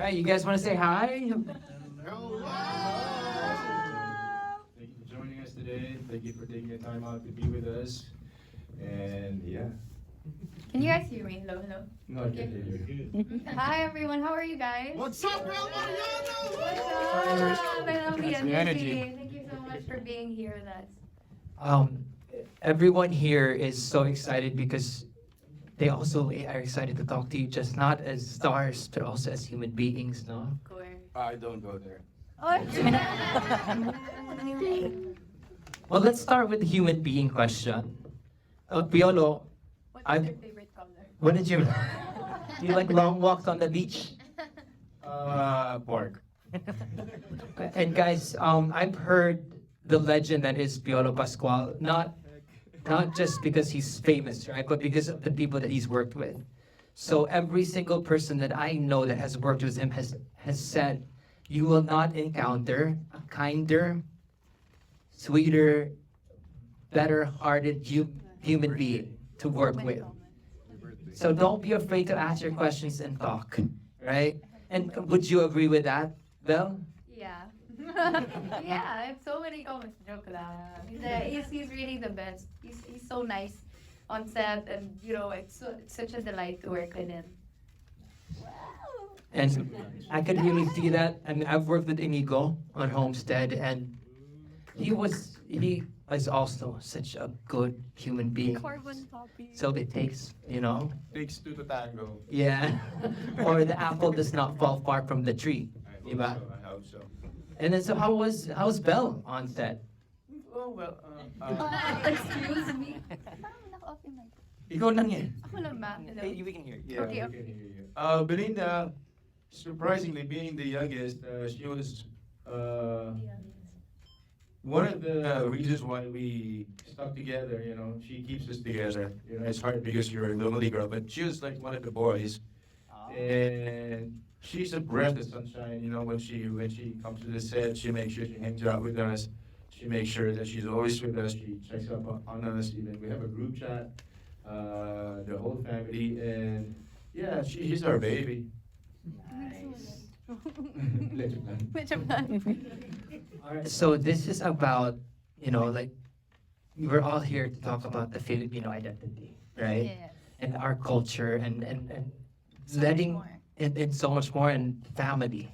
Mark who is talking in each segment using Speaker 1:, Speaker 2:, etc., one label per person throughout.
Speaker 1: right, you guys want to say hi?
Speaker 2: Thank you for joining us today. Thank you for taking the time out to be with us. And yeah.
Speaker 3: Can you guys hear me? Hello, hello.
Speaker 2: No, I can't hear you.
Speaker 3: Hi everyone, how are you guys?
Speaker 4: What's up, Belle Mariano?
Speaker 3: What's up? I love the
Speaker 2: That's the energy.
Speaker 3: Thank you so much for being here with us.
Speaker 1: Everyone here is so excited because they also are excited to talk to you, just not as stars, but also as human beings, no?
Speaker 3: Of course.
Speaker 2: I don't go there.
Speaker 3: Oh,
Speaker 1: Well, let's start with the human being question. Piolo,
Speaker 3: what's
Speaker 1: I'm-
Speaker 3: your favorite color?
Speaker 1: what did you... You like long walks on the beach?
Speaker 2: Pork.
Speaker 1: And guys, I've heard the legend that is Piolo Pascual, not just because he's famous, right, but because of the people that he's worked with. So every single person that I know that has worked with him has said, you will not encounter a kinder, sweeter, better-hearted human being to work with. So don't be afraid to ask your questions and talk, right? And would you agree with that, Belle?
Speaker 3: Yeah. Yeah, I have so many comments. Joke lang. He's really the best. He's so nice on set, and you know, it's such a delight to work with him.
Speaker 1: And I can really see that. I mean, I've worked with Inigo on Homestead, and he was also such a good human being.
Speaker 3: Carbon copy.
Speaker 1: So it takes, you know,
Speaker 2: Takes two to tango.
Speaker 1: yeah. Or the apple does not fall far from the tree.
Speaker 2: I
Speaker 1: Diba?
Speaker 2: hope so. I hope so.
Speaker 1: And then so how's Belle on set?
Speaker 2: Oh, well,
Speaker 3: Excuse me. Parang naka-off yung mic.
Speaker 1: Ikaw lang yan.
Speaker 3: Ako lang ba? Hello?
Speaker 1: Hey, we can hear you.
Speaker 2: yeah,
Speaker 3: Okay.
Speaker 2: we can hear you. Belinda, surprisingly, being the youngest, she was one of the reasons why we stuck together. You know, she keeps us together. You know, it's hard because you're a lonely girl, but she was like one of the boys, and she's a breath of sunshine. You know, when she comes to the set, she makes sure she hangs out with us. She makes sure that she's always with us. She checks up on us. Even we have a group chat, the whole family, and yeah, she's our baby.
Speaker 1: All right, so this is about, you know, like, we're all here to talk about the Filipino identity, right?
Speaker 3: Yes.
Speaker 1: And our culture and letting
Speaker 3: more.
Speaker 1: and so much more, and family.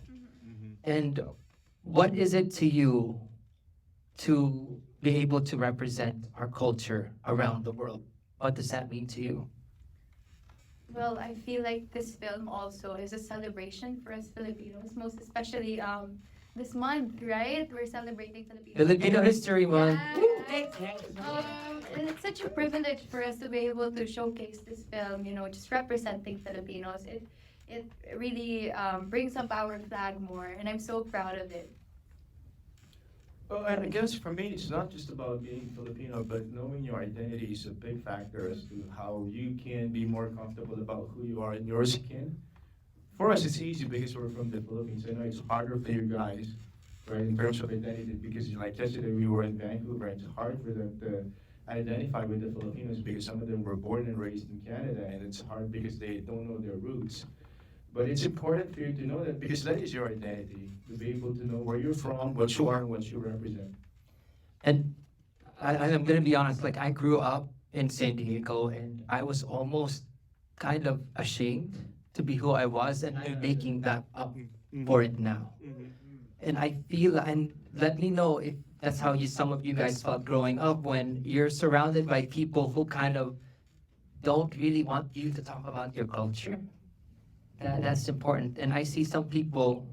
Speaker 1: And what is it to you to be able to represent our culture around the world? What does that mean to you?
Speaker 3: Well, I feel like this film also is a celebration for us Filipinos, most especially this month, right? We're celebrating Filipino.
Speaker 1: Filipino History Month.
Speaker 3: Right. And it's such a privilege for us to be able to showcase this film, you know, just representing Filipinos. It really brings up our flag more, and I'm so proud of it.
Speaker 2: Well, and I guess for me, it's not just about being Filipino, but knowing your identity is a big factor as to how you can be more comfortable about who you are in your skin. For us, it's easy because we're from the Philippines. I know it's harder for you guys, right, in terms of identity, because like yesterday we were in Vancouver, and it's hard for them to identify with the Filipinos because some of them were born and raised in Canada, and it's hard because they don't know their roots. But it's important for you to know that because that is your identity, to be able to know where you're from, what you are, and what you represent.
Speaker 1: And I'm gonna be honest, like, I grew up in San Diego, and I was almost kind of ashamed to be who I was, and I'm making that up for it now. And I feel, and let me know if that's how some of you guys felt growing up, when you're surrounded by people who kind of don't really want you to talk about your culture. That's important. And I see some people.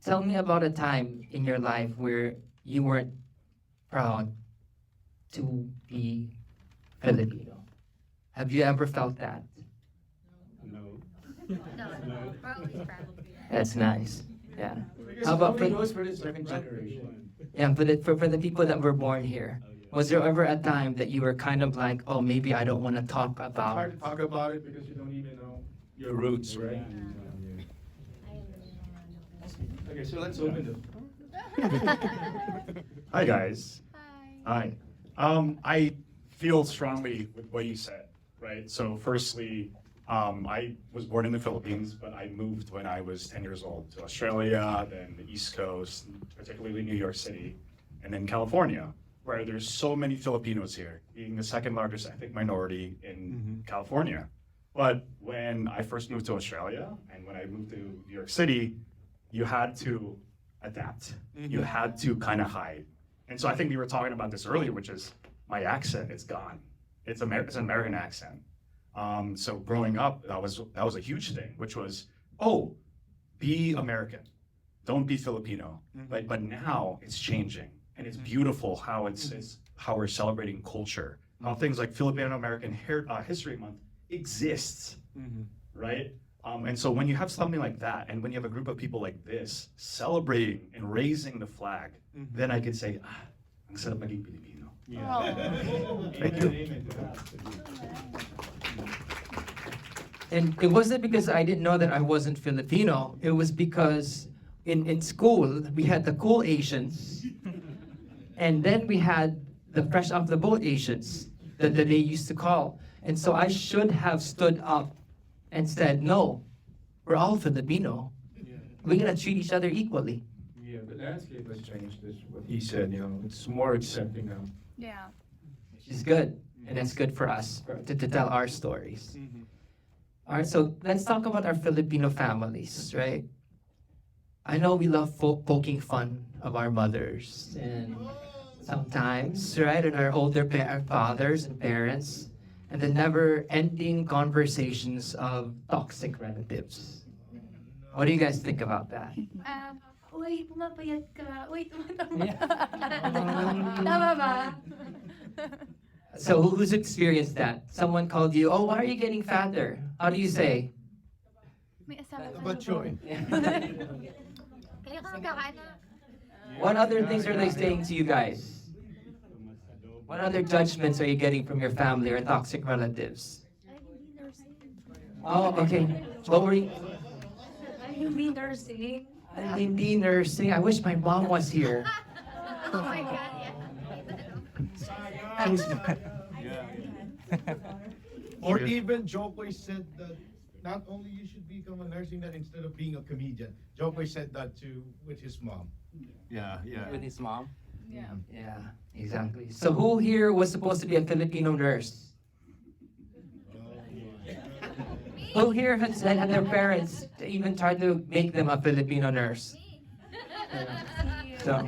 Speaker 1: Tell me about a time in your life where you weren't proud to be Filipino. Have you ever felt that?
Speaker 2: No.
Speaker 3: No, we're always proud.
Speaker 1: That's nice. Yeah.
Speaker 2: Because
Speaker 1: How about
Speaker 2: it
Speaker 1: for,
Speaker 2: goes for the second generation.
Speaker 1: yeah, for the people that were born here? Was there ever a time that you were kind of like, oh, maybe I don't want to talk
Speaker 2: It's
Speaker 1: about?
Speaker 2: hard to talk about it because you don't even know your roots, right? Okay, so let's open
Speaker 4: Hi, guys.
Speaker 3: Hi.
Speaker 4: Hi. I feel strongly with what you said, right? So, firstly, I was born in the Philippines, but I moved when I was 10 years old to Australia, then the East Coast, particularly New York City, and then California, where there's so many Filipinos here, being the second largest ethnic minority in California. But when I first moved to Australia and when I moved to New York City, you had to adapt. You had to kind of hide. And so I think we were talking about this earlier, which is my accent is gone. It's an American accent. So growing up, that was a huge thing, which was, oh, be American, don't be Filipino. But now it's changing, and it's beautiful how it's how we're celebrating culture, how things like Filipino American History Month exists, right? And so when you have something like that, and when you have a group of people like this celebrating and raising the flag, then I could say, ang sarap maging Pilipino. Thank you.
Speaker 1: And it wasn't because I didn't know that I wasn't Filipino. It was because in school, we had the cool Asians. And then we had the fresh off the boat Asians that they used to call. And so I should have stood up and said, no, we're all Filipino. We're gonna treat each other equally.
Speaker 2: Yeah, the landscape has changed. That's what he said. It's more accepting now.
Speaker 3: Yeah.
Speaker 1: Which is good. And it's good for us to tell our stories. All right, so let's talk about our Filipino families, right? I know we love poking fun of our mothers and sometimes, right, and our older fathers and parents, and the never-ending conversations of toxic relatives. What do you guys think about that?
Speaker 3: Uy, pumapayat ka. Uy, tumatama ka. Tama ba?
Speaker 1: So who's experienced that? Someone called you, oh, why are you getting fatter? How do you say?
Speaker 3: May asawa ka
Speaker 2: But
Speaker 3: na
Speaker 2: joy.
Speaker 3: Kaya ka kakain na.
Speaker 1: What other things are they saying to you guys? What other judgments are you getting from your family or toxic relatives? Oh, okay. What were you?
Speaker 3: Hindi nursing.
Speaker 1: Hindi nursing. I wish my mom was here.
Speaker 3: Oh my God, yeah.
Speaker 5: Or even Jokoy said that not only you should become a nursing that instead of being a comedian. Jokoy said that too with his mom.
Speaker 2: Yeah.
Speaker 6: With his mom.
Speaker 3: Yeah.
Speaker 1: Yeah, exactly. So who here was supposed to be a Filipino nurse? Who here had their parents even tried to make them a Filipino nurse? So,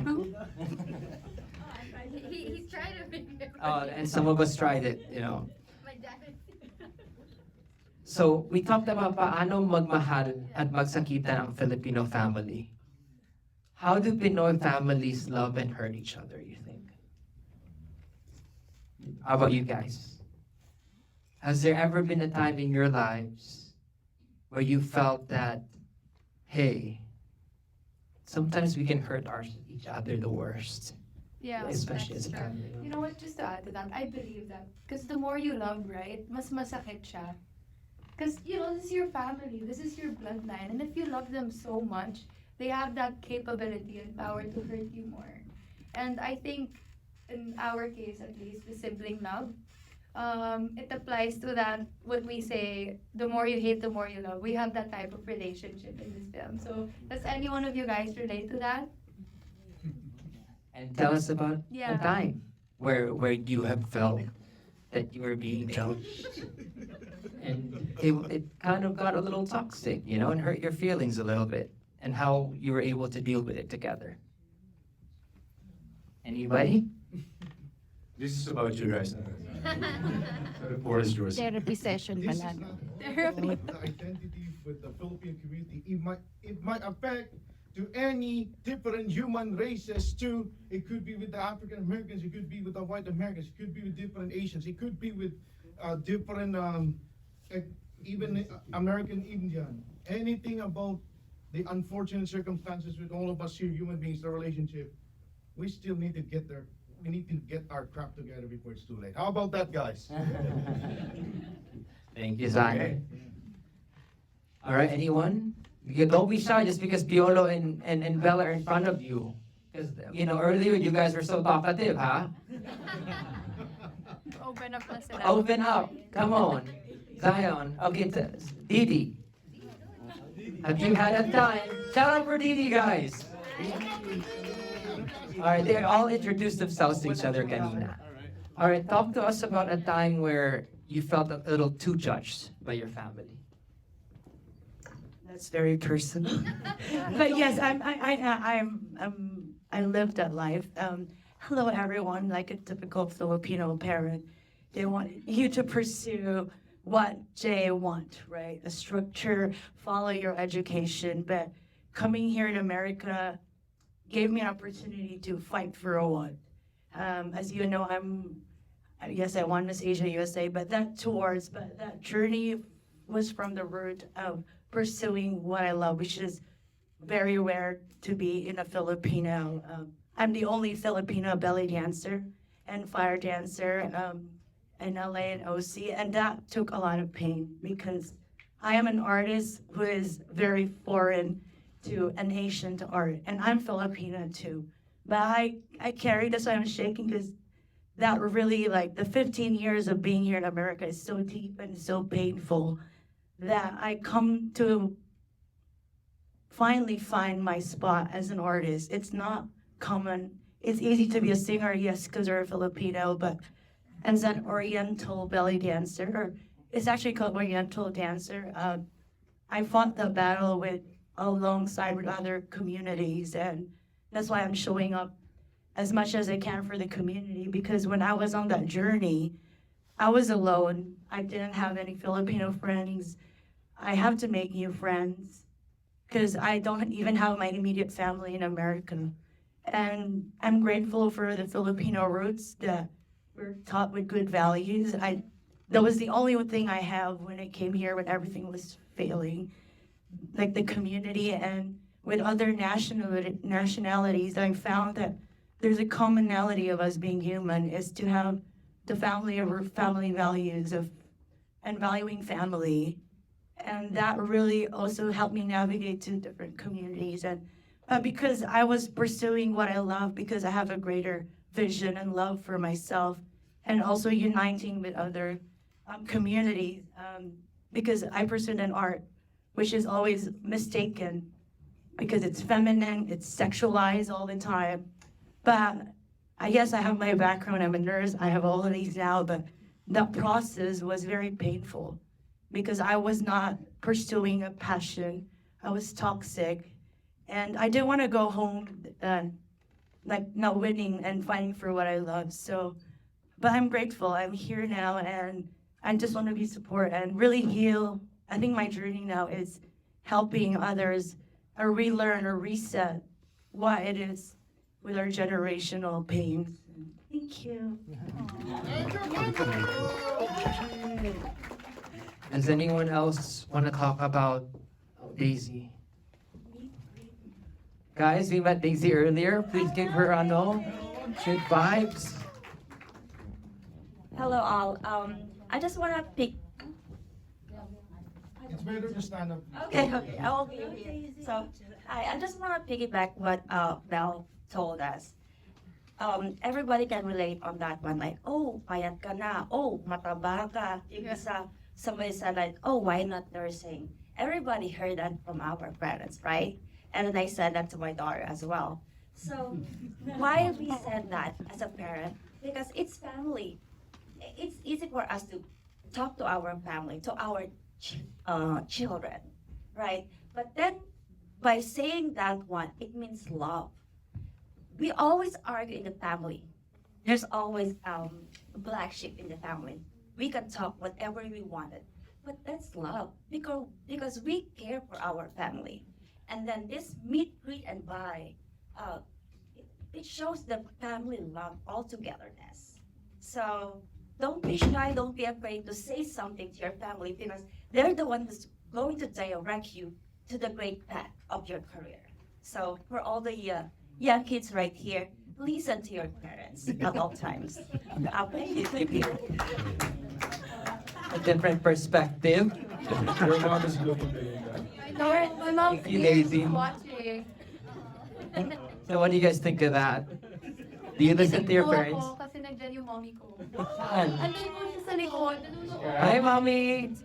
Speaker 3: He's trying to make it.
Speaker 1: and some of us tried it, you know.
Speaker 3: My dad.
Speaker 1: So, we talked about paano magmahal at magsakita ang Filipino family. How do Pinoy families love and hurt each other, you think? How about you guys? Has there ever been a time in your lives where you felt that, hey, sometimes we can hurt each other the worst,
Speaker 3: Yeah,
Speaker 1: especially as
Speaker 3: that's
Speaker 1: a
Speaker 3: true.
Speaker 1: family?
Speaker 3: You know what, just to add to that, I believe that. Because the more you love, right, mas masakit siya. Because, this is your family, this is your bloodline. And if you love them so much, they have that capability and power to hurt you more. And I think, in our case at least, the sibling love, it applies to that, what we say, the more you hate, the more you love. We have that type of relationship in this film. So, does any one of you guys relate to that?
Speaker 1: And tell us about
Speaker 3: Yeah.
Speaker 1: a time where you have felt that you were being judged. And it kind of got a little toxic, and hurt your feelings a little bit. And how you were able to deal with it together. Anybody?
Speaker 2: This is about you guys. The floor is yours.
Speaker 7: Therapy session
Speaker 5: This is
Speaker 7: pala.
Speaker 5: not
Speaker 3: Therapy.
Speaker 5: with the identity with the Philippine community. It might affect to any different human races too. It could be with the African Americans. It could be with the white Americans. It could be with different Asians. It could be with different even American Indian. Anything about the unfortunate circumstances with all of us here, human beings, the relationship, we still need to get there. We need to get our crap together before it's too late. How about that, guys?
Speaker 1: Thank you, Zach. All right, anyone? Don't be shy just because Piolo and Bella are in front of you. Because, earlier you guys were so talkative, huh?
Speaker 3: Open up na sila.
Speaker 1: Open up. Come on. Zion. Okay, Didi. Have you had a time? Shout out for Didi, guys. All right, they all introduced themselves to each other kanina. All right, talk to us about a time where you felt a little too judged by your family.
Speaker 6: That's very personal. But yes, I lived that life. Hello, everyone. Like a typical Filipino parent, they want you to pursue what they want, right? A structure, follow your education. But coming here in America gave me an opportunity to fight for a what. As you know, yes, I won Miss Asia USA, but that journey was from the root of pursuing what I love, which is very rare to be in a Filipino. I'm the only Filipino belly dancer and fire dancer in LA and OC, and that took a lot of pain because I am an artist who is very foreign to an Asian art, and I'm Filipino too. But I carry this, I'm shaking because that really, like, the 15 years of being here in America is so deep and so painful that I come to finally find my spot as an artist. It's not common. It's easy to be a singer, yes, because you're a Filipino, but as an Oriental belly dancer, or it's actually called Oriental dancer, I fought the battle alongside with other communities, and that's why I'm showing up as much as I can for the community, because when I was on that journey, I was alone. I didn't have any Filipino friends. I have to make new friends because I don't even have my immediate family in America. And I'm grateful for the Filipino roots that were taught with good values. That was the only thing I have when I came here when everything was failing, like the community. And with other nationalities, I found that there's a commonality of us being human is to have the family values and valuing family. And that really also helped me navigate to different communities. And because I was pursuing what I love, because I have a greater vision and love for myself, and also uniting with other communities, because I pursued an art which is always mistaken because it's feminine, it's sexualized all the time. But yes, I have my background, I'm a nurse, I have all of these now, but that process was very painful because I was not pursuing a passion. I was toxic, and I didn't want to go home like not winning and fighting for what I love. So, but I'm grateful. I'm here now, and I just want to be support and really heal. I think my journey now is helping others or relearn or reset what it is with our generational pains. Thank you.
Speaker 1: Does anyone else want to talk about Daisy? Guys, we met Daisy earlier. Please give her a no. Good vibes.
Speaker 7: Hello all. I just want to pick.
Speaker 5: It's better to stand up.
Speaker 7: Okay, I will be here. So I just want to piggyback what Belle told us. Everybody can relate on that one. Like, oh, payat ka na. Oh, mataba ka. Yung isa, somebody said like, oh, why not nursing? Everybody heard that from our parents, right? And then I said that to my daughter as well. So why we said that as a parent? Because it's family. It's easy for us to talk to our family, to our children, right? But then by saying that one, it means love. We always argue in the family. There's always a black sheep in the family. We can talk whatever we wanted, but that's love because we care for our family. And then this meet, greet, and buy, it shows the family love all togetherness. So don't be shy, don't be afraid to say something to your family because they're the one who's going to direct you to the great path of your career. So for all the young kids right here, listen to your parents at all times. Thank you.
Speaker 1: A different perspective.
Speaker 2: Your mom is looking at you.
Speaker 3: My mom
Speaker 1: Thank you, Daisy.
Speaker 3: is watching.
Speaker 1: So what do you guys think of that? Do you listen to your parents?
Speaker 3: Kasi nandyan yung mommy ko.
Speaker 1: Saan?
Speaker 3: Andun po siya sa likod.
Speaker 1: Hi, mommy.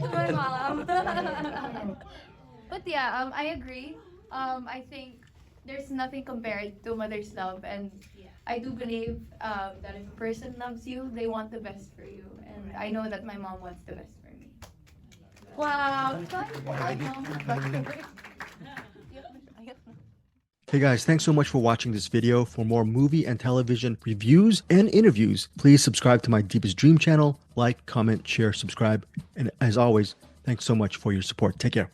Speaker 3: Hi to my mom. But yeah, I agree. I think there's nothing compared to mother's love, and I do believe that if a person loves you, they want the best for you, and I know that my mom wants the best for me. Wow.
Speaker 8: Hey guys, thanks so much for watching this video. For more movie and television reviews and interviews, please subscribe to my Deepest Dream channel. Like, comment, share, subscribe. And as always, thanks so much for your support. Take care.